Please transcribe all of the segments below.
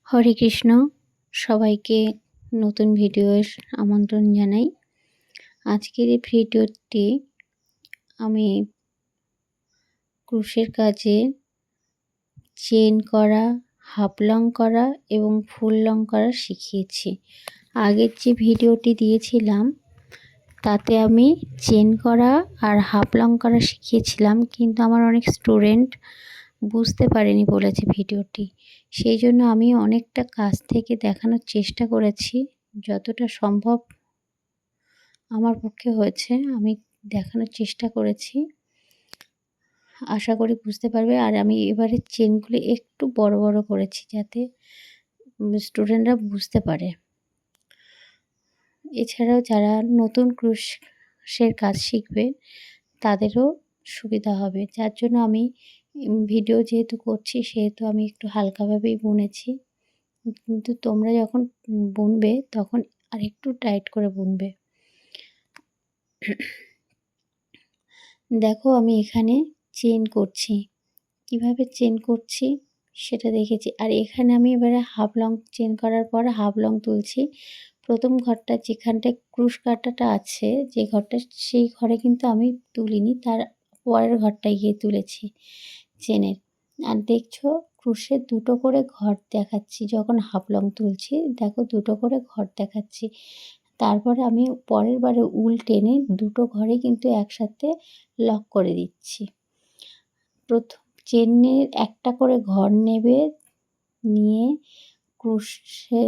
হরে কৃষ্ণ। সবাইকে নতুন ভিডিওর আমন্ত্রণ জানাই। আজকের এই ভিডিওটি আমি ক্রুশের কাজে চেন করা, হাফ লং করা এবং ফুল লং করা শিখিয়েছি। আগের যে ভিডিওটি দিয়েছিলাম তাতে আমি চেন করা আর হাফ লং করা শিখিয়েছিলাম, কিন্তু আমার অনেক স্টুডেন্ট বুঝতে পারেনি বলেছে ভিডিওটি। সেই জন্য আমি অনেকটা কাছ থেকে দেখানোর চেষ্টা করেছি, যতটা সম্ভব আমার পক্ষে হয়েছে আমি দেখানোর চেষ্টা করেছি। আশা করি বুঝতে পারবে। আর আমি এবারে চেনগুলি একটু বড় বড় করেছি যাতে স্টুডেন্টরা বুঝতে পারে। এছাড়াও যারা নতুন ক্রুশের কাজ শিখবে তাদেরও সুবিধা হবে, যার জন্য আমি ভিডিও যেহেতু করছি সেহেতু আমি একটু হালকাভাবেই বুনেছি, কিন্তু তোমরা যখন বুনবে তখন আরেকটু টাইট করে বুনবে। দেখো আমি এখানে চেন করছি, কিভাবে চেন করছি সেটা দেখেছি। আর এখানে আমি এবারে হাফ লং চেন করার পর হাফ লং তুলছি। প্রথম ঘরটা যেখানটায় ক্রুশ কাঁটাটা আছে, যে ঘরটা, সেই ঘরে কিন্তু আমি তুলিনি, তার পরের ঘরটায় গিয়ে তুলেছি চেনের। আর দেখছো ক্রুশের দুটো করে ঘর দেখাচ্ছি যখন হাফ লং তুলছি, দেখো দুটো করে ঘর দেখাচ্ছি। তারপরে আমি পরের বারে উল টেনে দুটো ঘরে কিন্তু একসাথে লক করে দিচ্ছি। প্রথম চেনের একটা করে ঘর নেবে, নিয়ে ক্রুশে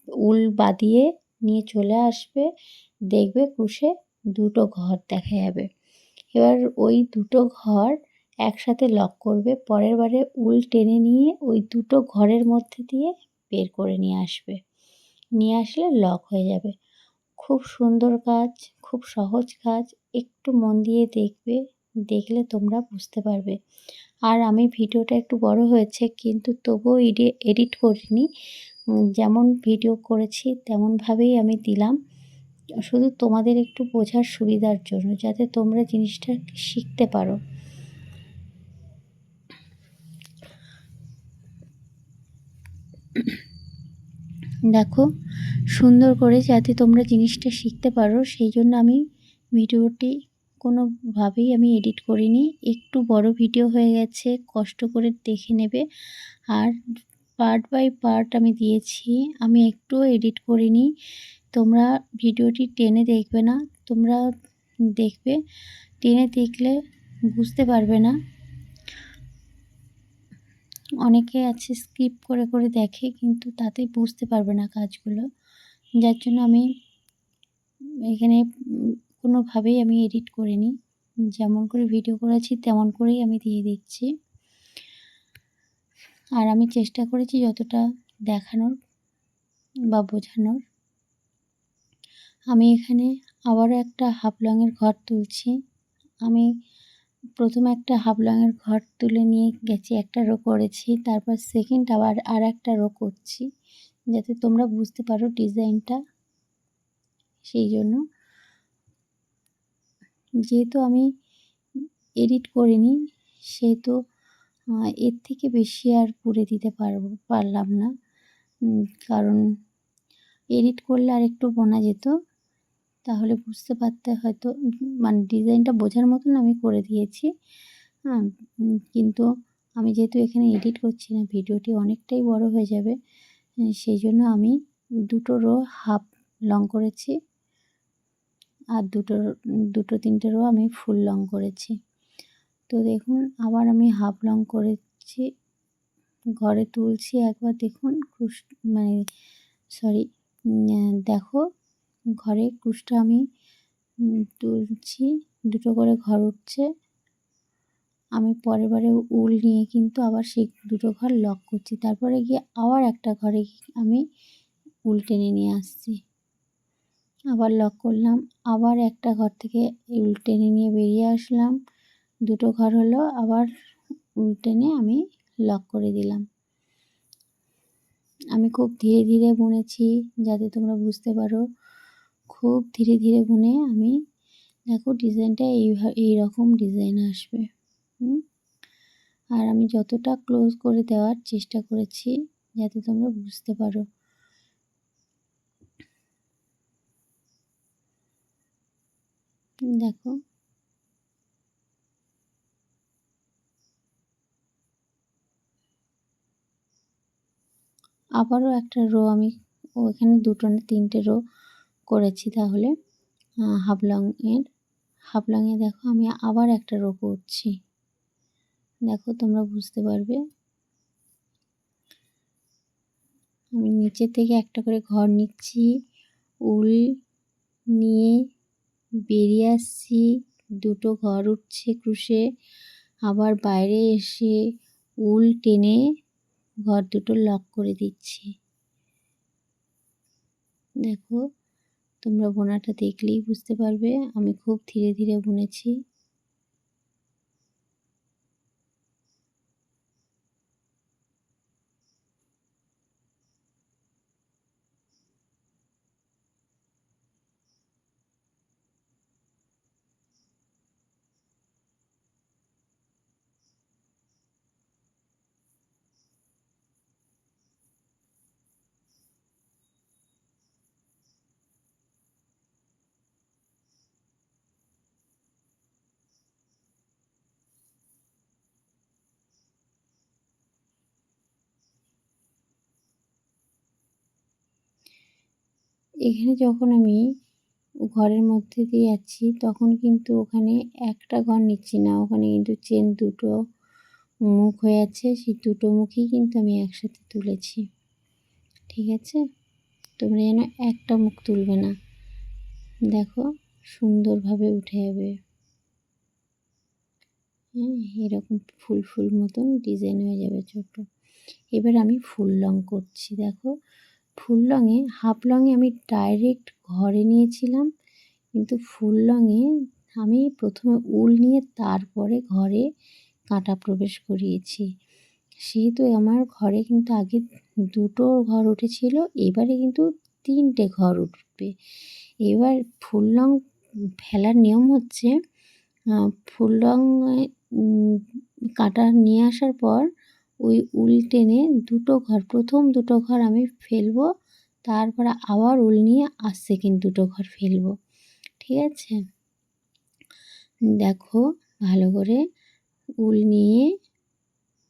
উল বাঁধিয়ে নিয়ে চলে আসবে, দেখবে ক্রুশে দুটো ঘর দেখা যাবে। এবার ওই দুটো ঘর একসাথে লক করবে, পরের বারে উল টেনে নিয়ে ওই দুটো ঘরের মধ্যে দিয়ে বের করে নিয়ে আসবে, নিয়ে আসলে লক হয়ে যাবে। খুব সুন্দর কাজ, খুব সহজ কাজ, একটু মন দিয়ে দেখবে, দেখলে তোমরা বুঝতে পারবে। আর আমি ভিডিওটা একটু বড় হয়েছে, কিন্তু তবুও এডিট করিনি, যেমন ভিডিও করেছি তেমনভাবেই আমি দিলাম, শুধু তোমাদের একটু বোঝার সুবিধার জন্য, যাতে তোমরা জিনিসটা শিখতে পারো। দেখো সুন্দর করে যাতে তোমরা জিনিসটা শিখতে পারো, সেই জন্য আমি ভিডিওটি কোনোভাবেই আমি এডিট করিনি। একটু বড় ভিডিও হয়ে গেছে, কষ্ট করে দেখে নেবে। আর পার্ট বাই পার্ট আমি দিয়েছি, আমি একটুও এডিট করিনি। তোমরা ভিডিওটি টেনে দেখবে না, তোমরা দেখবে, টেনে দেখলে বুঝতে পারবে না। অনেকে আছে স্কিপ করে করে দেখে, কিন্তু তাতে বুঝতে পারবে না কাজগুলো, যার জন্য আমি এখানে কোনোভাবেই আমি এডিট করিনি, যেমন করে ভিডিও করেছি তেমন করেই আমি দিয়ে দিচ্ছি। আর আমি চেষ্টা করেছি যতটা দেখানোর বা বোঝানোর। আমি এখানে আবারও একটা হাফ লংয়ের ঘর তুলছি। আমি প্রথমে একটা হাফ লংয়ের ঘর তুলে নিয়ে গেছি, একটা রো করেছি, তারপর সেকেন্ড আবার আর একটা রো করছি, যাতে তোমরা বুঝতে পারো ডিজাইনটা। সেই জন্য, যেহেতু আমি এডিট করিনি সেহেতু এর থেকে বেশি আর করে দিতে পারলাম না, কারণ এডিট করলে আর একটু বোনা যেত, তাহলে বুঝতে পারতে হয়তো, মানে ডিজাইনটা বোঝার মতন আমি করে দিয়েছি। হ্যাঁ, কিন্তু আমি যেহেতু এখানে এডিট করছি না, ভিডিওটি অনেকটাই বড় হয়ে যাবে, সেই জন্য আমি দুটো রো হাফ লং করেছি, আর দুটো তিনটে রো আমি ফুল লং করেছি। তো দেখুন আবার আমি হাফ লং করেছি, ঘরে তুলছি একবার, দেখুন মানে সরি দেখো ঘরে ক্রুশটা আমি তুলছি, দুটো করে ঘর উঠছে। আমি পরের বারে উল নিয়ে কিন্তু আবার সেই দুটো ঘর লক করছি, তারপরে গিয়ে আবার একটা ঘরে আমি উল টেনে নিয়ে আসছি, আবার লক করলাম, আবার একটা ঘর থেকে উল টেনে নিয়ে বেরিয়ে আসলাম, দুটো ঘর হলো, আবার উল টেনে আমি লক করে দিলাম। আমি খুব ধীরে ধীরে বুনেছি যাতে তোমরা বুঝতে পারো, খুব ধীরে ধীরে বুনে আমি, দেখো ডিজাইনটা এইরকম ডিজাইন আসবে। আর আমি যতটা ক্লোজ করে দেওয়ার চেষ্টা করেছি যাতে তোমরা বুঝতে পারো। দেখো আবারও একটা রো আমি ওখানে 2টো না 3টে রো করেছি। তাহলে হাফ লংয়ে দেখো আমি আবার একটা রো করছি। দেখো তোমরা বুঝতে পারবে। আমি নিচে থেকে একটা করে ঘর নিচ্ছি, উল নিয়ে বেরিয়ে আসছি, 2টো ঘর উঠছে ক্রুশে, আবার বাইরে এসে উল টেনে ঘর 2টো লক করে দিচ্ছি। দেখো তোমরা বোনাটা দেখলেই বুঝতে পারবে আমি খুব ধীরে ধীরে বুনেছি। এখানে যখন আমি ঘরের মধ্যে দিয়ে যাচ্ছি তখন কিন্তু ওখানে একটা ঘর নিচ্ছি না, ওখানে কিন্তু চেন 2টো মুখ হয়ে আছে, সেই 2টো মুখই কিন্তু আমি একসাথে তুলেছি। ঠিক আছে, তোমরা যেন একটা মুখ তুলবে না। দেখো সুন্দরভাবে উঠে যাবে। এরকম ফুল ফুল মতন ডিজাইন হয়ে যাবে ছোট। এবার আমি ফুল লং করছি। দেখো ফুল লংয়ে হাফ লংয়ে আমি ডাইরেক্ট ঘরে নিয়েছিলাম, কিন্তু ফুল লংয়ে আমি প্রথমে উল নিয়ে তারপরে ঘরে কাঁটা প্রবেশ করিয়েছি। সেহেতু আমার ঘরে কিন্তু আগে 2টো ঘর উঠেছিল, এবারে কিন্তু 3টে ঘর উঠবে। এবার ফুল লং ফেলার নিয়ম হচ্ছে ফুল লং কাঁটা নিয়ে আসার পর ওই উল টেনে 2টো ঘর, প্রথম 2টো ঘর আমি ফেলবো, তারপরে আবার উল নিয়ে আর সেকেন্ড 2টো ঘর ফেলবো। ঠিক আছে, দেখো ভালো করে উল নিয়ে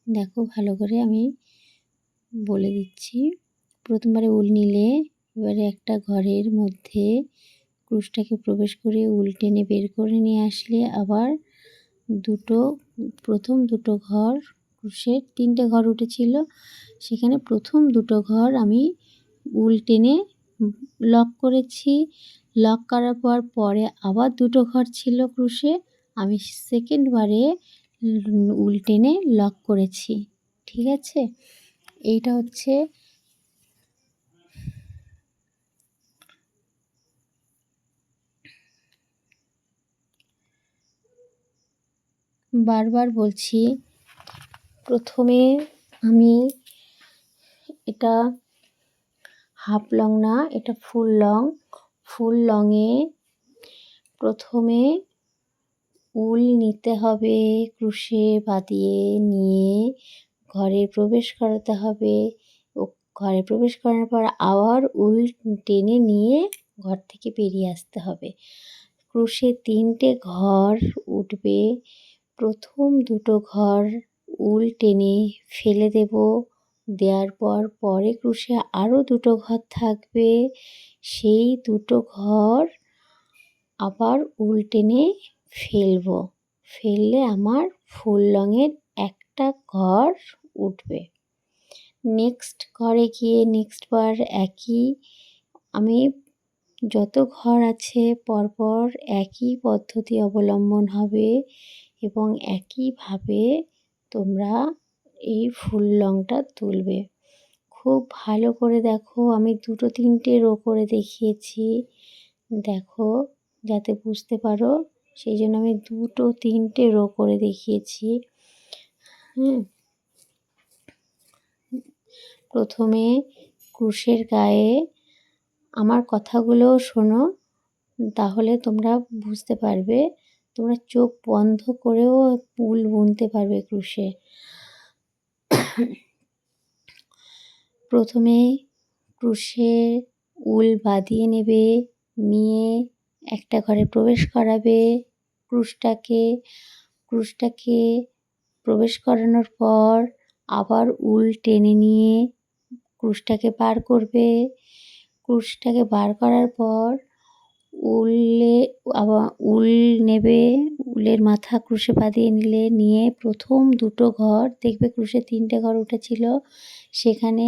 দেখো ভালো করে আমি বলে দিচ্ছি। প্রথমবারে উল নিলে এবারে একটা ঘরের মধ্যে ক্রুশটাকে প্রবেশ করে উল টেনে বের করে নিয়ে আসলে আবার প্রথম 2টো ঘর, ক্রুশের 3টে ঘর উঠেছিল, সেখানে প্রথম 2টো ঘর আমি উল টেনে লক করেছি। লক করার পর পরে আবার 2টো ঘর ছিল ক্রুশে, আমি সেকেন্ডবারে উল টেনে লক করেছি। ঠিক আছে, এইটা হচ্ছে বারবার বলছি। প্রথমে আমি এটা হাফ লং না, এটা ফুল লং। ফুল লংয়ে প্রথমে উল নিতে হবে, ক্রুশে বাঁধিয়ে নিয়ে ঘরে প্রবেশ করাতে হবে। ও ঘরে প্রবেশ করার পর আবার উল টেনে নিয়ে ঘর থেকে বেরিয়ে আসতে হবে। ক্রুশে 3টে ঘর উঠবে, প্রথম 2টো ঘর উল টেনে ফেলে দেব, দেওয়ার পর পরে ক্রুশে আরও 2টো ঘর থাকবে, সেই 2টো ঘর আবার উল টেনে ফেলবো, ফেললে আমার ফুল লংয়ের একটা ঘর উঠবে। নেক্সট ঘরে গিয়ে নেক্সট বার একই, আমি যত ঘর আছে পরপর একই পদ্ধতি অবলম্বন হবে এবং একইভাবে তোমরা এই ফুল লংটা তুলবে। খুব ভালো করে দেখো, আমি 2-3টে রো করে দেখিয়েছি, দেখো যাতে বুঝতে পারো সেই জন্য আমি 2-3টে রো করে দেখিয়েছি। প্রথমে ক্রুশের গায়ে আমার কথাগুলো শোনো, তাহলে তোমরা বুঝতে পারবে। তোমরা চোখ বন্ধ করেও উল বুনতে পারবে ক্রুশে। প্রথমে ক্রুশে উল বাঁধিয়ে নেবে, নিয়ে একটা ঘরে প্রবেশ করাবে। ক্রুশটাকে প্রবেশ করানোর পর আবার উল টেনে নিয়ে ক্রুশটাকে বার করবে। ক্রুশটাকে বার করার পর আবার উল নেবে, উলের মাথা ক্রুশে বাঁধিয়ে নিয়ে প্রথম দুটো ঘর দেখবে, ক্রুশে 3টে ঘর উঠেছিল, সেখানে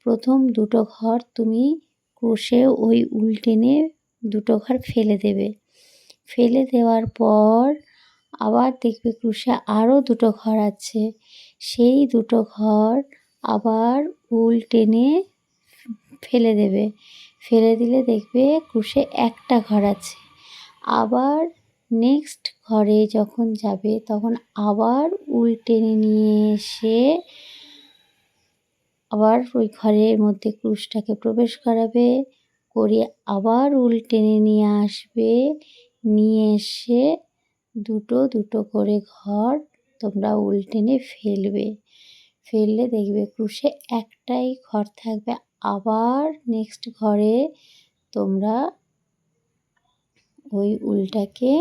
প্রথম দুটো ঘর তুমি ক্রুশে ওই উল টেনে দুটো ঘর ফেলে দেবে। ফেলে দেওয়ার পর আবার দেখবে ক্রুশে আরও দুটো ঘর আছে, সেই দুটো ঘর আবার উল টেনে ফেলে দেবে। ফেলে দিলে দেখবে ক্রুশে একটা ঘর আছে। আবার নেক্সট ঘরে যখন যাবে তখন আবার উল টেনে নিয়ে এসে আবার ওই ঘরের মধ্যে ক্রুশটাকে প্রবেশ করাবে, করে আবার উল টেনে নিয়ে আসবে, নিয়ে এসে দুটো দুটো করে ঘর তোমরা উল টেনে ফেলবে। ফেললে দেখবে ক্রুশে একটাই ঘর থাকবে। আবার নেক্সট ঘরে তোমরা ওই উলটাকে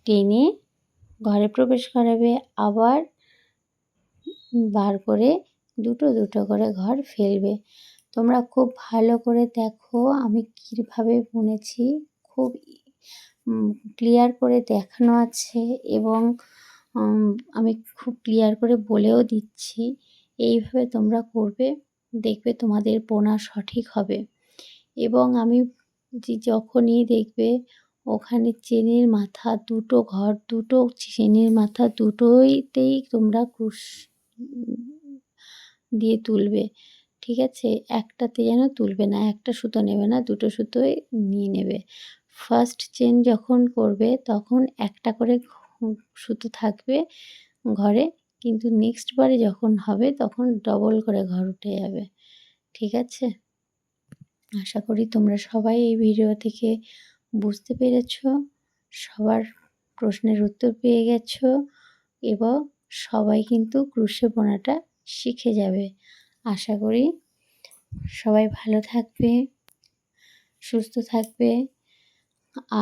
টেনে ঘরে প্রবেশ করাবে, আবার বার করে দুটো দুটো করে ঘর ফেলবে। তোমরা খুব ভালো করে দেখো আমি কীভাবে বুনেছি, খুব ক্লিয়ার করে দেখানো আছে এবং আমি খুব ক্লিয়ার করে বলেও দিচ্ছি। এইভাবে তোমরা করবে, দেখবে তোমাদের বোনা সঠিক হবে। এবং আমি যখনই দেখবে ওখানে চেনের মাথা দুটো ঘর, দুটো চেনের মাথা দুটোইতেই তোমরা ক্রুশ দিয়ে তুলবে, ঠিক আছে? একটাতে যেন তুলবে না, একটা সুতো নেবে না, দুটো সুতোই নিয়ে নেবে। ফার্স্ট চেন যখন করবে তখন একটা করে সুতো থাকবে ঘরে, কিন্তু নেক্সট বারে যখন হবে তখন ডবল করে ঘর উঠে যাবে, ঠিক আছে? আশা করি তোমরা সবাই এই ভিডিও থেকে বুঝতে পেরেছ, সবার প্রশ্নের উত্তর পেয়ে গেছো এবং সবাই কিন্তু ক্রুশে বোনাটা শিখে যাবে। আশা করি সবাই ভালো থাকবে, সুস্থ থাকবে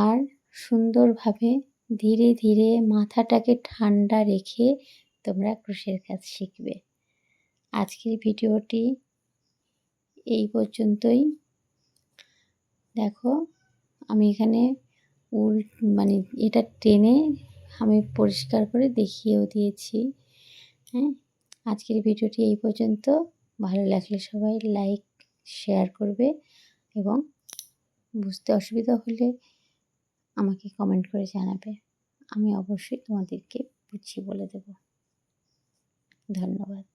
আর সুন্দরভাবে ধীরে ধীরে মাথাটাকে ঠান্ডা রেখে তোমরা ক্রুশের কাজ শিখবে। আজকের ভিডিওটি এই পর্যন্তই। দেখো আমি এখানে উল এটা টেনে আমি পরিষ্কার করে দেখিয়েও দিয়েছি। হ্যাঁ, আজকের ভিডিওটি এই পর্যন্ত। ভালো লাগলে সবাই লাইক শেয়ার করবে এবং বুঝতে অসুবিধা হলে আমাকে কমেন্ট করে জানাবে, আমি অবশ্যই তোমাদেরকে বুঝিয়ে বলে দেব। ধন্যবাদ।